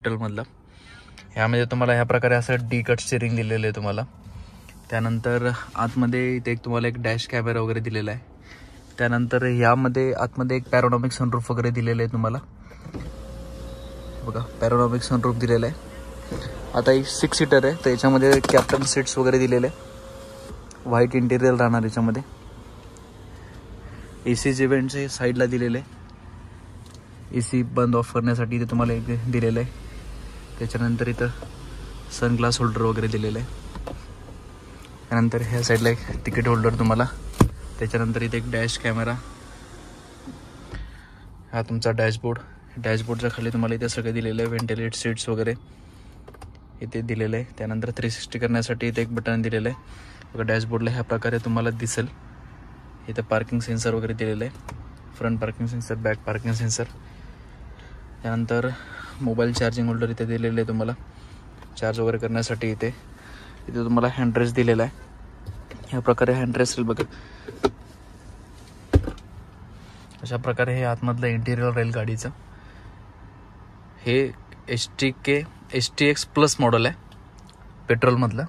पेट्रोलमधलं. ह्यामध्ये तुम्हाला ह्या प्रकारे असं डी कट स्टिअरिंग दिलेलं आहे तुम्हाला. त्यानंतर आतमध्ये इथे तुम्हाला एक डॅश कॅमेरा वगैरे दिलेला आहे. त्यानंतर यामध्ये आतमध्ये एक पॅरोनॉमिक सनरूफ वगैरे दिलेलं आहे तुम्हाला. बघा पॅरोनॉमिक सनरूफ दिलेलं आहे. आता ही 6 सीटर आहे, तर याच्यामध्ये कॅप्टन सीट्स वगैरे दिलेले आहे. व्हाईट इंटिरियर राहणार याच्यामध्ये. AC वेंट्स साईडला दिलेले आहे. AC बंद ऑफ करण्यासाठी इथे तुम्हाला एक दिलेलं आहे. त्याच्यानंतर इथं सनग्लास होल्डर वगैरे दिलेलं आहे. त्यानंतर ह्या साईडला एक तिकीट होल्डर तुम्हाला. त्याच्यानंतर इथे एक डॅश कॅमेरा. हा तुमचा डॅशबोर्ड. डॅशबोर्डच्या खाली तुम्हाला इथे सगळे दिलेलं आहे. व्हेंटिलेट सीट्स वगैरे इथे दिलेलं आहे. त्यानंतर 360 करण्यासाठी इथे एक बटन दिलेलं आहे. बघा डॅशबोर्डला ह्या प्रकारे तुम्हाला दिसेल. इथे पार्किंग सेन्सर वगैरे दिलेलं आहे. Front parking sensor, back parking sensor. त्यानंतर मोबाईल चार्जिंग होल्डर इथे दिलेले आहे तुम्हाला चार्ज वगैरे करण्यासाठी. इथे तुम्हाला हँडरेस्ट दिलेला आहे. ह्या प्रकारे हँडरेस्ट बघा. अशा प्रकारे हे आतमधलं इंटिरियर राहील गाडीचं. हे STX प्लस मॉडेल आहे पेट्रोलमधलं.